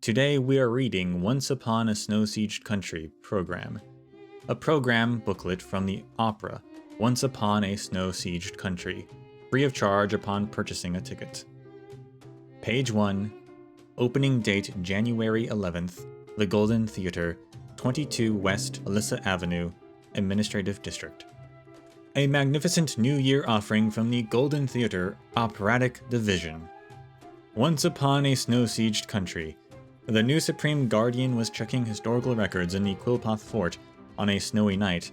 Today we are reading Once Upon a Snowsieged Country program, a program booklet from the opera Once Upon a Snowsieged Country, free of charge upon purchasing a ticket. Page 1, opening date January 11th, the Golden Theatre, 22 West Alyssa Avenue, Administrative District. A magnificent New Year offering from the Golden Theatre Operatic Division. Once upon a Snowsieged Country, the new Supreme Guardian was checking historical records in the Quillpoth Fort on a snowy night.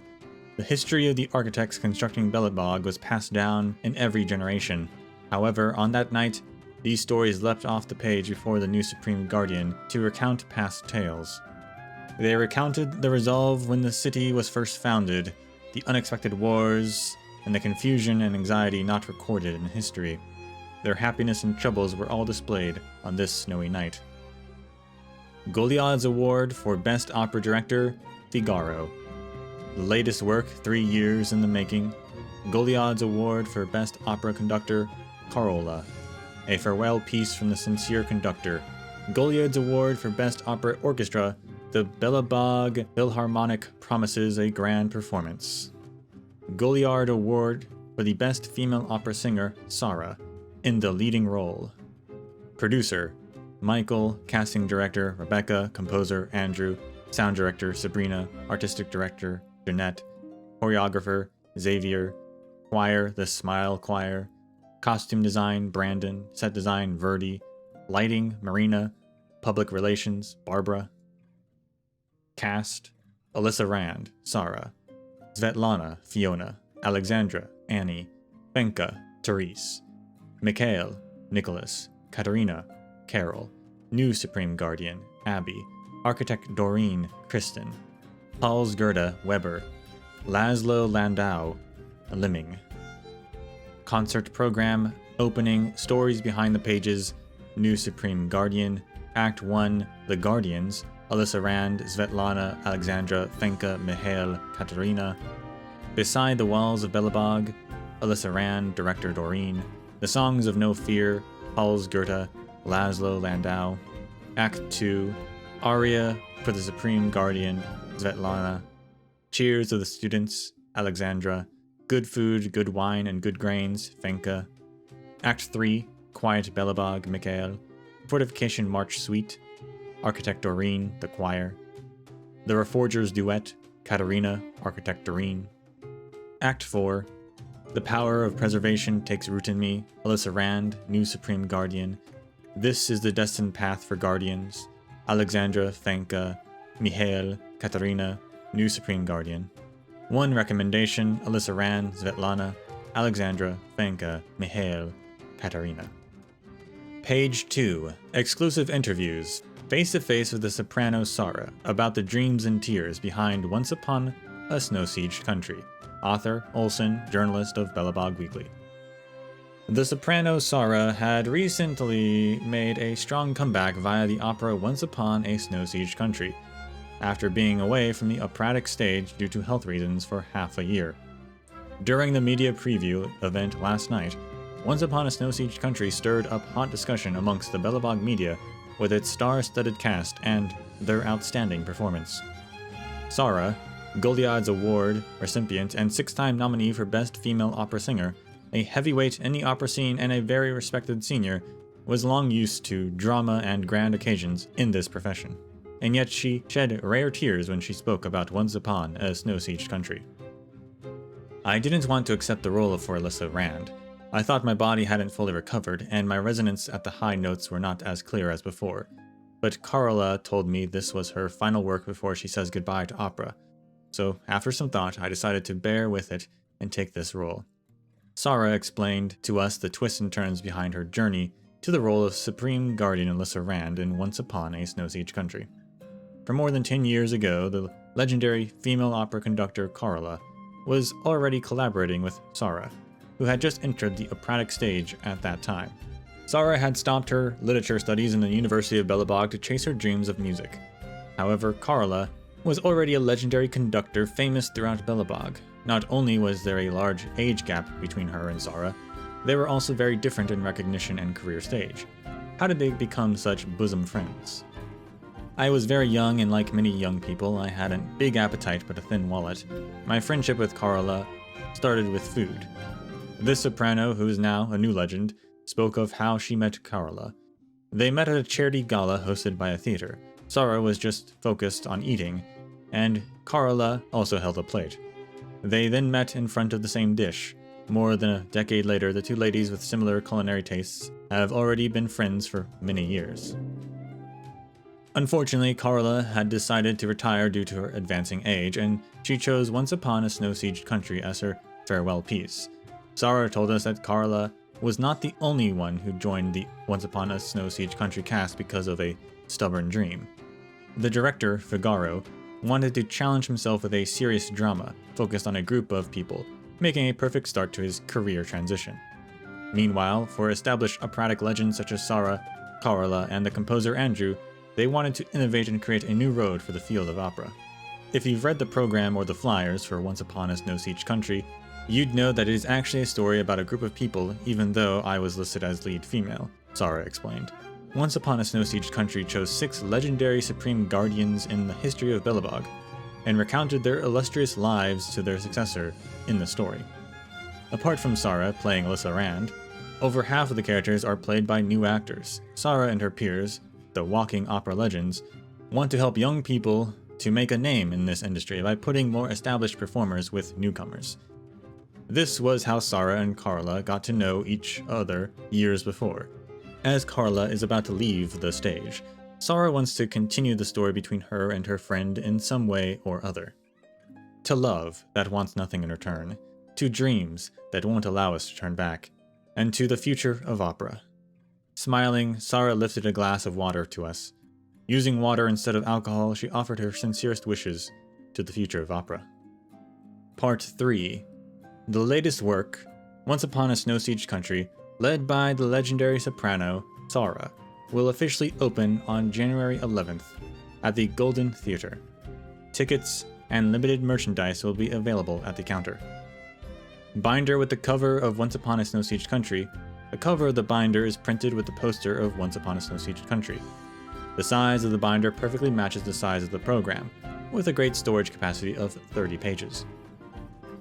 The history of the architects constructing Belobog was passed down in every generation. However, on that night, these stories leapt off the page before the new Supreme Guardian to recount past tales. They recounted the resolve when the city was first founded, the unexpected wars, and the confusion and anxiety not recorded in history. Their happiness and troubles were all displayed on this snowy night. Goliath's Award for Best Opera Director, Figaro. The latest work, 3 years in the making. Goliath's Award for Best Opera Conductor, Carola. A farewell piece from the sincere conductor. Goliath's Award for Best Opera Orchestra, the Belobog Philharmonic promises a grand performance. Goliard Award for the Best Female Opera Singer, Sarah, in the leading role. Producer, Michael. Casting Director, Rebecca. Composer, Andrew. Sound Director, Sabrina. Artistic Director, Jeanette. Choreographer, Xavier. Choir, The Smile Choir. Costume Design, Brandon. Set Design, Verdi. Lighting, Marina. Public Relations, Barbara. Cast: Alyssa Rand, Sarah. Svetlana, Fiona. Alexandra, Annie. Fenka, Therese. Mikhail, Nicholas. Katerina, Carol. New Supreme Guardian, Abby. Architect Doreen, Kristen. Pauls Gerda, Weber. Laszlo Landau, Limming. Concert program, opening, stories behind the pages, New Supreme Guardian, Act 1, The Guardians, Alyssa Rand, Svetlana, Alexandra, Fenka, Mikhail, Katerina. Beside the Walls of Belobog, Alyssa Rand, Director Doreen. The Songs of No Fear, Pauls Gerda, Laszlo Landau. Act 2, Aria for the Supreme Guardian, Svetlana. Cheers of the Students, Alexandra. Good Food, Good Wine, and Good Grains, Fenka. Act 3, Quiet Belobog, Mikhail. Fortification March Suite, Architect Doreen, the choir. The Reforgers Duet, Katerina, Architect Doreen. Act 4, The Power of Preservation Takes Root in Me, Alyssa Rand, New Supreme Guardian. This is the Destined Path for Guardians, Alexandra, Fenka, Mikhail, Katerina, New Supreme Guardian. One recommendation, Alyssa Rand, Svetlana, Alexandra, Fenka, Mikhail, Katerina. Page 2, exclusive interviews. Face-to-face with the soprano Sarah about the dreams and tears behind Once Upon a Snowsieged Country. Author, Olson, journalist of Belobog Weekly. The soprano Sarah had recently made a strong comeback via the opera Once Upon a Snowsieged Country, after being away from the operatic stage due to health reasons for half a year. During the media preview event last night, Once Upon a Snowsieged Country stirred up hot discussion amongst the Belobog media with its star-studded cast and their outstanding performance. Sarah, Goliath's Award recipient and 6-time nominee for Best Female Opera Singer, a heavyweight in the opera scene and a very respected senior, was long used to drama and grand occasions in this profession. And yet she shed rare tears when she spoke about Once Upon a Snowsieged Country. I didn't want to accept the role for Alyssa Rand. I thought my body hadn't fully recovered, and my resonance at the high notes were not as clear as before. But Carola told me this was her final work before she says goodbye to opera. So, after some thought, I decided to bear with it and take this role. Sarah explained to us the twists and turns behind her journey to the role of Supreme Guardian Alyssa Rand in Once Upon a Snowsieged Country. For more than 10 years ago, the legendary female opera conductor Carola was already collaborating with Sarah, who had just entered the operatic stage at that time. Sarah had stopped her literature studies in the University of Belobog to chase her dreams of music. However, Carola was already a legendary conductor famous throughout Belobog. Not only was there a large age gap between her and Sarah, they were also very different in recognition and career stage. How did they become such bosom friends? I was very young, and like many young people, I had a big appetite but a thin wallet. My friendship with Carola started with food. This soprano, who is now a new legend, spoke of how she met Carola. They met at a charity gala hosted by a theater. Sara was just focused on eating, and Carola also held a plate. They then met in front of the same dish. More than a decade later, the two ladies with similar culinary tastes have already been friends for many years. Unfortunately, Carola had decided to retire due to her advancing age, and she chose Once Upon a Snowsieged Country as her farewell piece. Sara told us that Carola was not the only one who joined the Once Upon a Snowsieged Country cast because of a stubborn dream. The director, Figaro, wanted to challenge himself with a serious drama focused on a group of people, making a perfect start to his career transition. Meanwhile, for established operatic legends such as Sara, Carola, and the composer Andrew, they wanted to innovate and create a new road for the field of opera. If you've read the program or the flyers for Once Upon a Snowsieged Country, you'd know that it is actually a story about a group of people, even though I was listed as lead female, Sara explained. Once Upon a Snowsieged Country chose 6 legendary supreme guardians in the history of Belobog, and recounted their illustrious lives to their successor in the story. Apart from Sara playing Alyssa Rand, over half of the characters are played by new actors. Sara and her peers, the walking opera legends, want to help young people to make a name in this industry by putting more established performers with newcomers. This was how Sara and Carola got to know each other years before. As Carola is about to leave the stage, Sara wants to continue the story between her and her friend in some way or other. To love that wants nothing in return, to dreams that won't allow us to turn back, and to the future of opera. Smiling, Sara lifted a glass of water to us. Using water instead of alcohol, she offered her sincerest wishes to the future of opera. Part 3. The latest work, Once Upon a Snowsieged Country, led by the legendary soprano, Sara, will officially open on January 11th at the Golden Theatre. Tickets and limited merchandise will be available at the counter. Binder with the cover of Once Upon a Snowsieged Country. The cover of the binder is printed with the poster of Once Upon a Snowsieged Country. The size of the binder perfectly matches the size of the program, with a great storage capacity of 30 pages.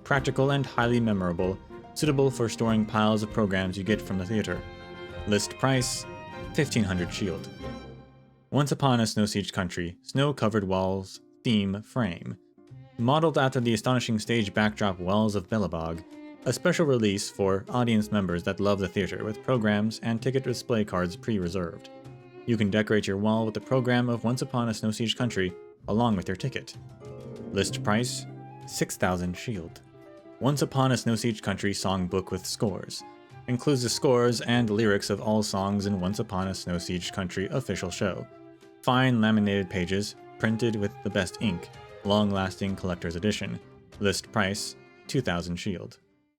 Practical and highly memorable, suitable for storing piles of programs you get from the theater. List price, 1,500 shield. Once Upon a Snowsieged Country, snow-covered walls, theme frame. Modeled after the astonishing stage backdrop walls of Belobog, a special release for audience members that love the theater with programs and ticket display cards pre-reserved. You can decorate your wall with the program of Once Upon a Snowsieged Country along with your ticket. List price, 6,000 shield. Once Upon a Snowsieged Country songbook with scores. Includes the scores and lyrics of all songs in Once Upon a Snowsieged Country official show. Fine laminated pages, printed with the best ink. Long-lasting collector's edition. List price, 2,000 shield.